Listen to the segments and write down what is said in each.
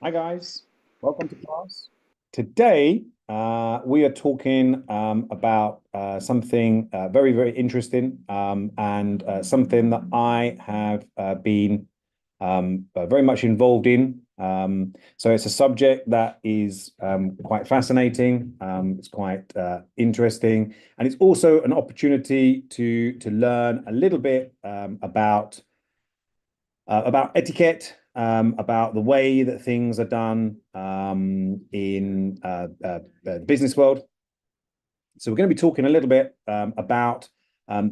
Hi guys, welcome to class. Today we are talking about something very, very interesting and something that I have been very much involved in. So it's a subject that is quite fascinating. It's quite interesting, and it's also an opportunity to learn a little bit about etiquette, about the way that things are done in the business world. So we're going to be talking a little bit about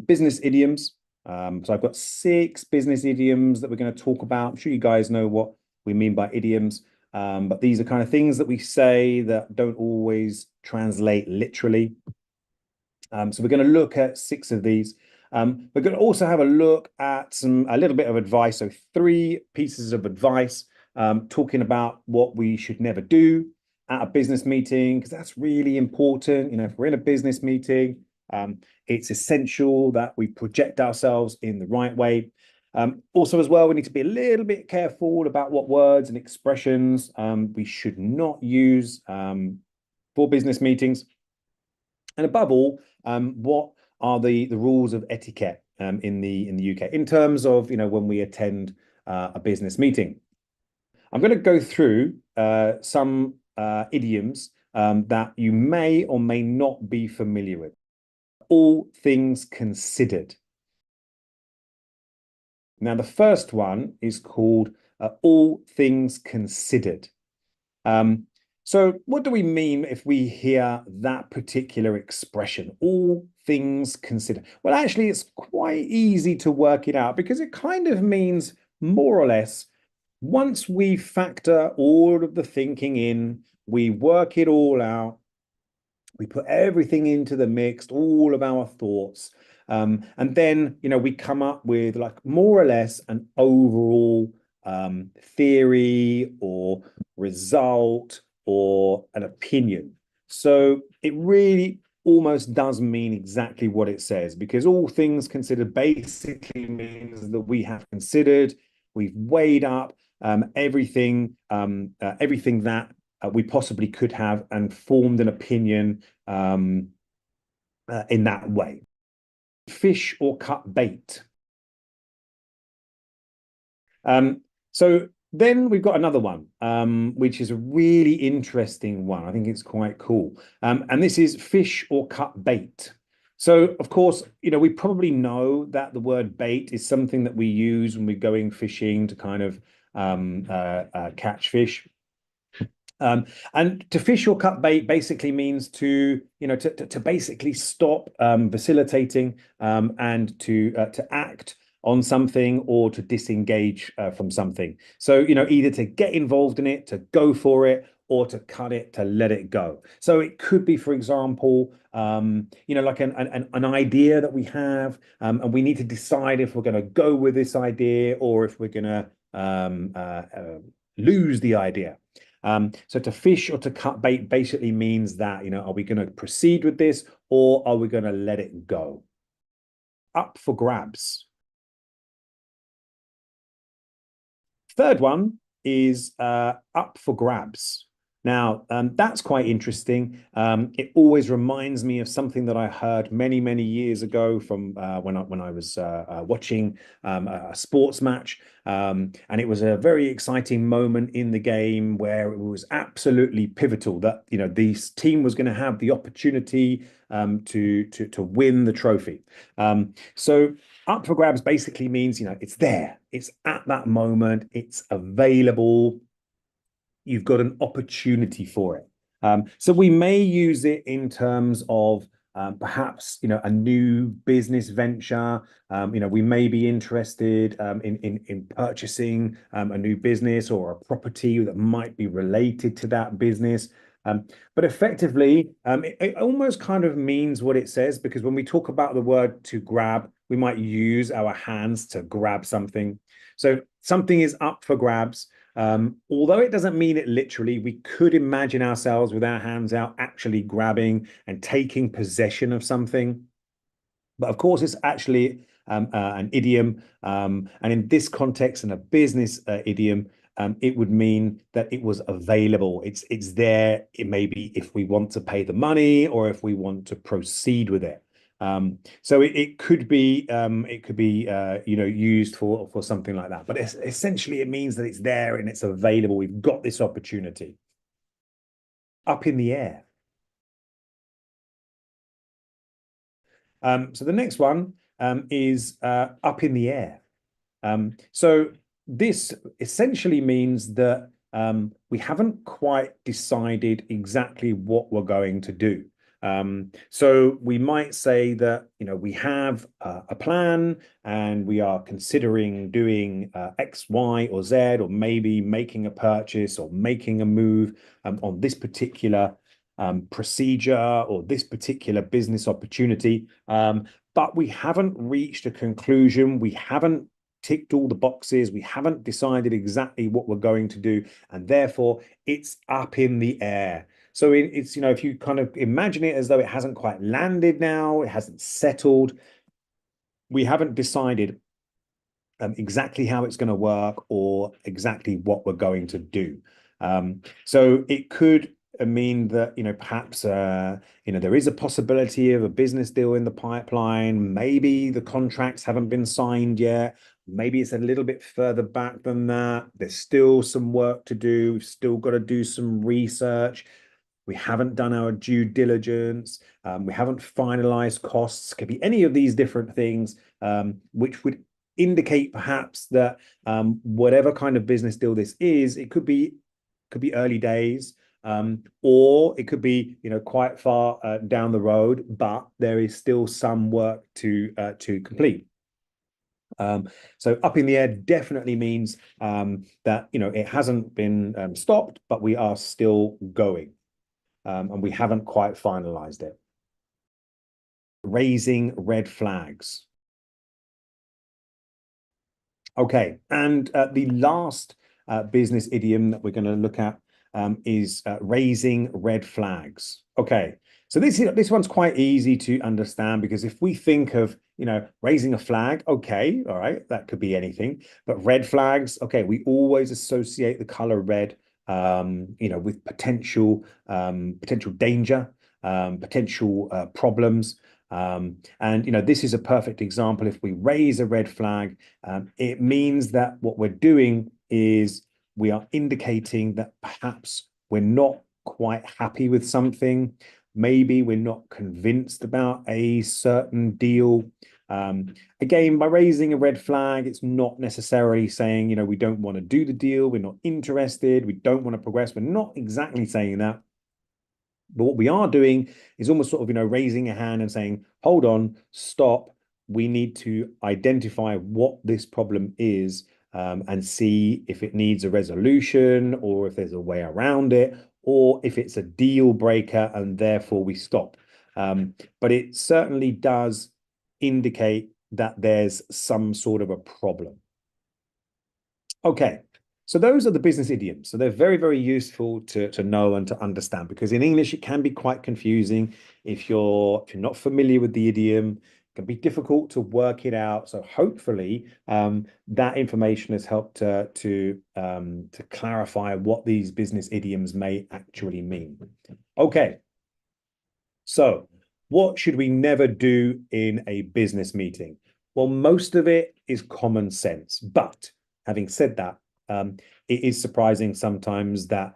business idioms. So I've got 6 business idioms that we're going to talk about. I'm sure you guys know what we mean by idioms, but these are kind of things that we say that don't always translate literally. So we're going to look at 6 of these. We're going to also have a look at a little bit of advice. So 3 pieces of advice, talking about what we should never do at a business meeting, because that's really important. You know, if we're in a business meeting, it's essential that we project ourselves in the right way. Also, as well, we need to be a little bit careful about what words and expressions we should not use for business meetings. And above all, what are the rules of etiquette in the UK in terms of, you know, when we attend a business meeting? I'm going to go through some idioms that you may or may not be familiar with. All things considered. Now, the first one is called all things considered. So what do we mean if we hear that particular expression, all things considered? Well, actually, it's quite easy to work it out because it kind of means more or less, once we factor all of the thinking in, we work it all out, we put everything into the mix, all of our thoughts, and then, you know, we come up with like more or less an overall theory or result or an opinion. So it really almost does mean exactly what it says, because all things considered basically means that we have considered, we've weighed up everything that we possibly could have and formed an opinion in that way. Fish or cut bait. So then we've got another one, which is a really interesting one. I think it's quite cool. And this is fish or cut bait. So, of course, you know, we probably know that the word bait is something that we use when we're going fishing to kind of catch fish. And to fish or cut bait basically means to, you know, to basically stop vacillating and to act on something or to disengage from something. So, you know, either to get involved in it, to go for it, or to cut it, to let it go. So it could be, for example, you know, like an idea that we have, and we need to decide if we're going to go with this idea or if we're going to lose the idea. So to fish or to cut bait basically means that, you know, are we going to proceed with this or are we going to let it go? Up for grabs. Third one is up for grabs. Now, that's quite interesting. It always reminds me of something that I heard many, many years ago from when I was watching a sports match. And it was a very exciting moment in the game where it was absolutely pivotal that, you know, this team was going to have the opportunity to win the trophy. So up for grabs basically means, you know, it's there, it's at that moment, it's available. You've got an opportunity for it. So we may use it in terms of perhaps, you know, a new business venture. You know, we may be interested in purchasing a new business or a property that might be related to that business. But effectively, it almost kind of means what it says, because when we talk about the word to grab, we might use our hands to grab something. So something is up for grabs. Although it doesn't mean it literally, we could imagine ourselves with our hands out actually grabbing and taking possession of something. But of course, it's actually an idiom. And in this context, in a business idiom, it would mean that it was available. It's there. It may be if we want to pay the money or if we want to proceed with it. So it could be used for something like that. But essentially, it means that it's there and it's available. We've got this opportunity. Up in the air. So the next one is up in the air. So this essentially means that we haven't quite decided exactly what we're going to do. So we might say that, we have a plan and we are considering doing X, Y, or Z, or maybe making a purchase or making a move on this particular procedure or this particular business opportunity. But we haven't reached a conclusion. We haven't ticked all the boxes. We haven't decided exactly what we're going to do. And therefore, it's up in the air. So it's, if you kind of imagine it as though it hasn't quite landed now, it hasn't settled, we haven't decided exactly how it's going to work or exactly what we're going to do. So it could mean that, perhaps, there is a possibility of a business deal in the pipeline. Maybe the contracts haven't been signed yet. Maybe it's a little bit further back than that. There's still some work to do. We've still got to do some research. We haven't done our due diligence. We haven't finalized costs. Could be any of these different things, which would indicate perhaps that whatever kind of business deal this is, it could be early days, or it could be quite far down the road, but there is still some work to complete. So up in the air definitely means that it hasn't been stopped, but we are still going, and we haven't quite finalized it. Raising red flags. Okay, and the last business idiom that we're going to look at is raising red flags. Okay, so this one's quite easy to understand, because if we think of raising a flag, okay, all right, that could be anything. But red flags, okay, we always associate the color red, with potential danger, potential problems. And this is a perfect example. If we raise a red flag, it means that what we're doing is we are indicating that perhaps we're not quite happy with something. Maybe we're not convinced about a certain deal. Again, by raising a red flag, it's not necessarily saying, we don't want to do the deal, we're not interested, we don't want to progress. We're not exactly saying that. But what we are doing is almost sort of, raising a hand and saying, hold on, stop. We need to identify what this problem is, and see if it needs a resolution, or if there's a way around it, or if it's a deal breaker and therefore we stop. But it certainly does indicate that there's some sort of a problem. Okay. So those are the business idioms. So they're very, very useful to know and to understand, because in English, it can be quite confusing. If you're not familiar with the idiom, it can be difficult to work it out. So hopefully that information has helped to clarify what these business idioms may actually mean. Okay. So what should we never do in a business meeting? Well, most of it is common sense. But having said that, it is surprising sometimes that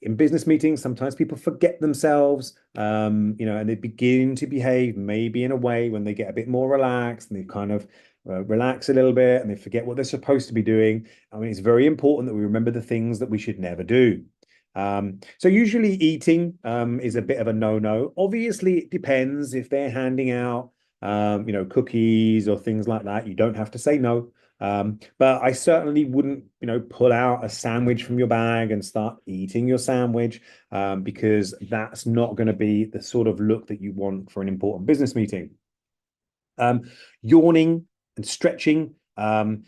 in business meetings, sometimes people forget themselves, and they begin to behave maybe in a way when they get a bit more relaxed, and they kind of relax a little bit and they forget what they're supposed to be doing. I mean, it's very important that we remember the things that we should never do. So usually eating is a bit of a no-no. Obviously, it depends if they're handing out, cookies or things like that. You don't have to say no. But I certainly wouldn't, pull out a sandwich from your bag and start eating your sandwich, because that's not going to be the sort of look that you want for an important business meeting. Yawning and stretching.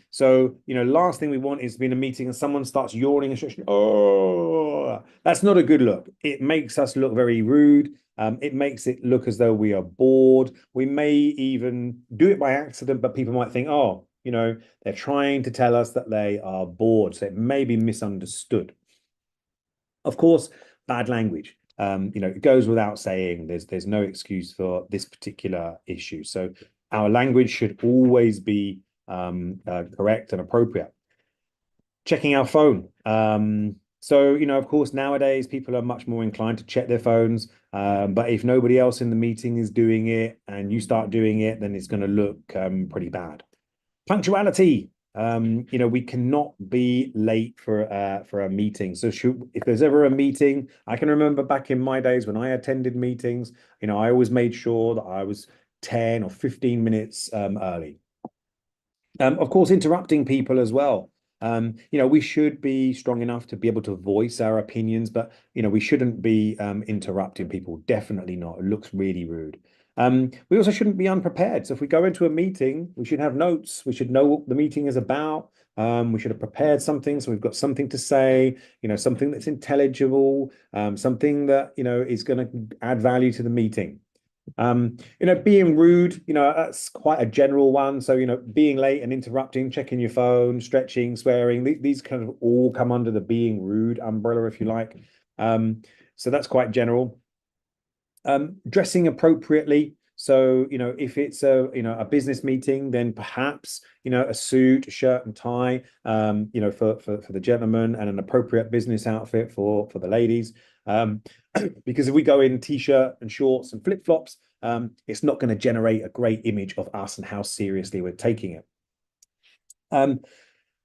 So, last thing we want is to be in a meeting and someone starts yawning and stretching. Oh, that's not a good look. It makes us look very rude. It makes it look as though we are bored. We may even do it by accident, but people might think, oh, they're trying to tell us that they are bored, so it may be misunderstood. Of course, bad language. It goes without saying. There's no excuse for this particular issue. So our language should always be correct and appropriate. Checking our phone. Of course, nowadays people are much more inclined to check their phones. But if nobody else in the meeting is doing it and you start doing it, then it's going to look pretty bad. Punctuality. We cannot be late for a meeting. So if there's ever a meeting, I can remember back in my days when I attended meetings, I always made sure that I was 10 or 15 minutes early. Of course, interrupting people as well. We should be strong enough to be able to voice our opinions, but we shouldn't be interrupting people. Definitely not. It looks really rude. We also shouldn't be unprepared. So if we go into a meeting, we should have notes. We should know what the meeting is about. We should have prepared something, so we've got something to say. Something that's intelligible. Something that is going to add value to the meeting. Being rude, that's quite a general one. So, being late and interrupting, checking your phone, stretching, swearing, these kind of all come under the being rude umbrella, if you like. So that's quite general. Dressing appropriately. So, if it's a business meeting, then perhaps, a suit, a shirt and tie, for the gentleman, and an appropriate business outfit for the ladies. Because if we go in t-shirt and shorts and flip-flops, it's not going to generate a great image of us and how seriously we're taking it.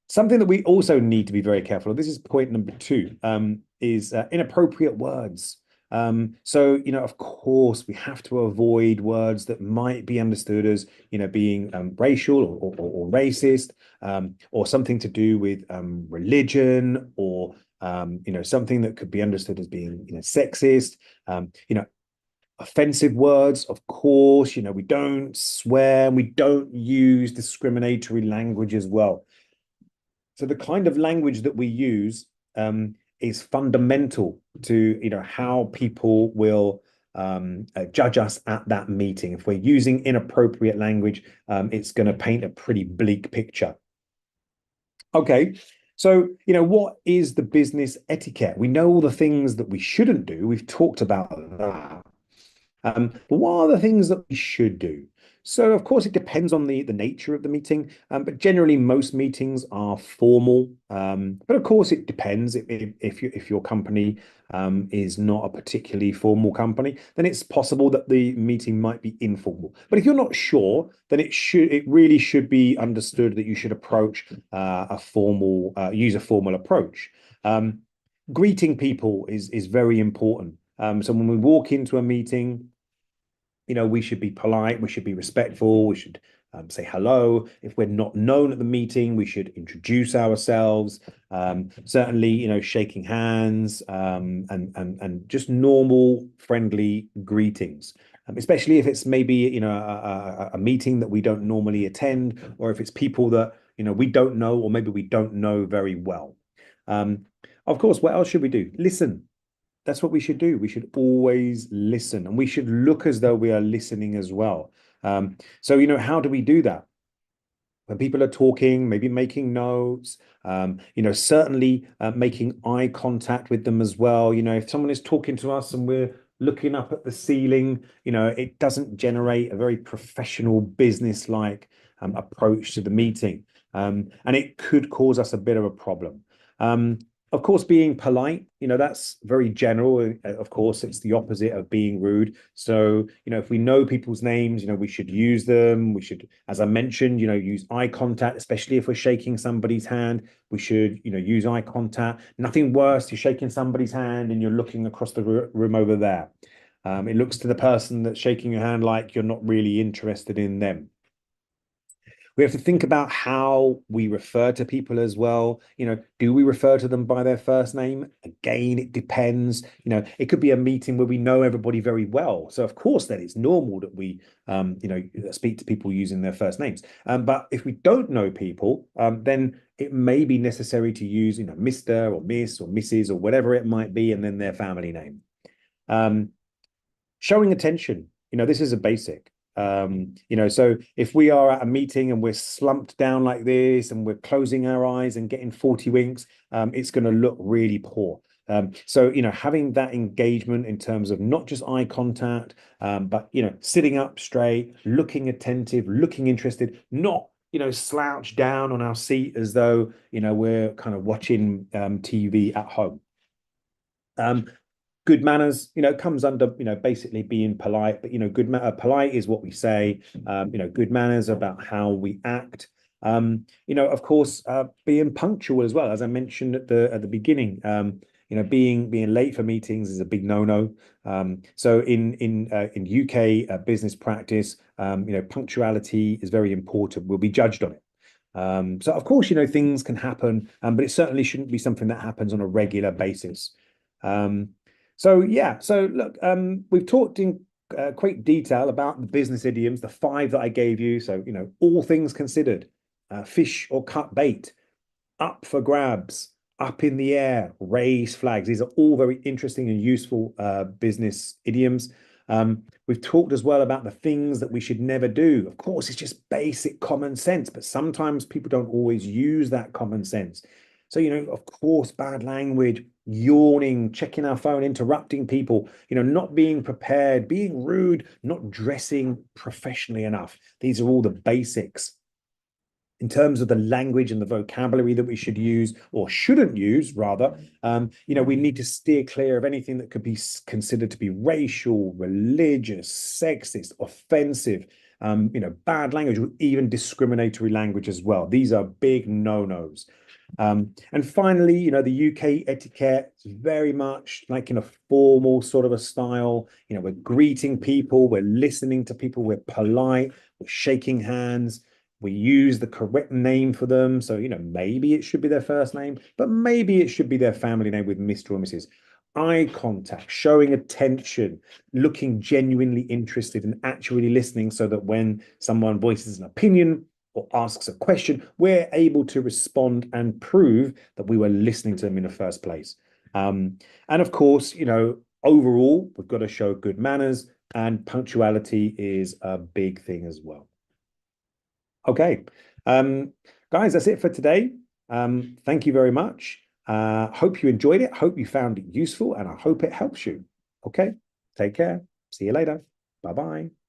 Something that we also need to be very careful of, this is point number 2, is inappropriate words. Of course, we have to avoid words that might be understood as, being racial or racist, or something to do with religion, or something that could be understood as being, sexist, offensive words. Of course, we don't swear, and we don't use discriminatory language as well. So the kind of language that we use is fundamental to how people will judge us at that meeting. If we're using inappropriate language, it's going to paint a pretty bleak picture. Okay, so what is the business etiquette? We know all the things that we shouldn't do. We've talked about that. But what are the things that we should do? So, of course, it depends on the nature of the meeting, but generally most meetings are formal. But of course, it depends. If your company is not a particularly formal company, then it's possible that the meeting might be informal. But if you're not sure, then it really should be understood that you should approach use a formal approach. Greeting people is very important. So when we walk into a meeting, we should be polite, we should be respectful, we should say hello. If we're not known at the meeting, we should introduce ourselves. Certainly, shaking hands, and just normal friendly greetings. Especially if it's maybe a meeting that we don't normally attend, or if it's people that we don't know, or maybe we don't know very well. Of course, what else should we do? Listen. That's what we should do. We should always listen, and we should look as though we are listening as well. How do we do that? When people are talking, maybe making notes, certainly making eye contact with them as well. If someone is talking to us and we're looking up at the ceiling, it doesn't generate a very professional, business-like approach to the meeting. And it could cause us a bit of a problem. Of course, being polite, that's very general. Of course, it's the opposite of being rude. So, if we know people's names, we should use them. We should, as I mentioned, use eye contact, especially if we're shaking somebody's hand. We should, use eye contact. Nothing worse, you're shaking somebody's hand and you're looking across the room over there. It looks to the person that's shaking your hand like you're not really interested in them. We have to think about how we refer to people as well. Do we refer to them by their first name? Again, it depends. It could be a meeting where we know everybody very well. So of course, then it's normal that we, speak to people using their first names. But if we don't know people, then it may be necessary to use, Mr. or Miss or Mrs. or whatever it might be, and then their family name. Showing attention. This is a basic. So if we are at a meeting and we're slumped down like this and we're closing our eyes and getting 40 winks, it's going to look really poor. So having that engagement in terms of not just eye contact, but sitting up straight, looking attentive, looking interested, not slouch down on our seat as though we're kind of watching TV at home. Good manners, comes under, basically being polite, but, polite is what we say. Good manners about how we act. Of course, being punctual as well, as I mentioned at the beginning. Being late for meetings is a big no-no. So in UK business practice, punctuality is very important. We'll be judged on it. So of course, things can happen, but it certainly shouldn't be something that happens on a regular basis. So look, we've talked in great detail about the business idioms, the 5 that I gave you. So, all things considered, fish or cut bait, up for grabs, up in the air, raise flags. These are all very interesting and useful business idioms. We've talked as well about the things that we should never do. Of course, it's just basic common sense, but sometimes people don't always use that common sense. So, of course, bad language, yawning, checking our phone, interrupting people, not being prepared, being rude, not dressing professionally enough. These are all the basics. In terms of the language and the vocabulary that we should use or shouldn't use, rather, we need to steer clear of anything that could be considered to be racial, religious, sexist, offensive, bad language, or even discriminatory language as well. These are big no-nos. And finally, the UK etiquette is very much like in a formal sort of a style. We're greeting people, we're listening to people, we're polite, we're shaking hands. We use the correct name for them. So, maybe it should be their first name, but maybe it should be their family name with Mr. or Mrs. Eye contact, showing attention, looking genuinely interested and actually listening so that when someone voices an opinion or asks a question, we're able to respond and prove that we were listening to them in the first place. And of course, overall, we've got to show good manners, and punctuality is a big thing as well. Okay, guys, that's it for today. Thank you very much. Hope you enjoyed it. Hope you found it useful, and I hope it helps you. Okay, take care. See you later. Bye-bye.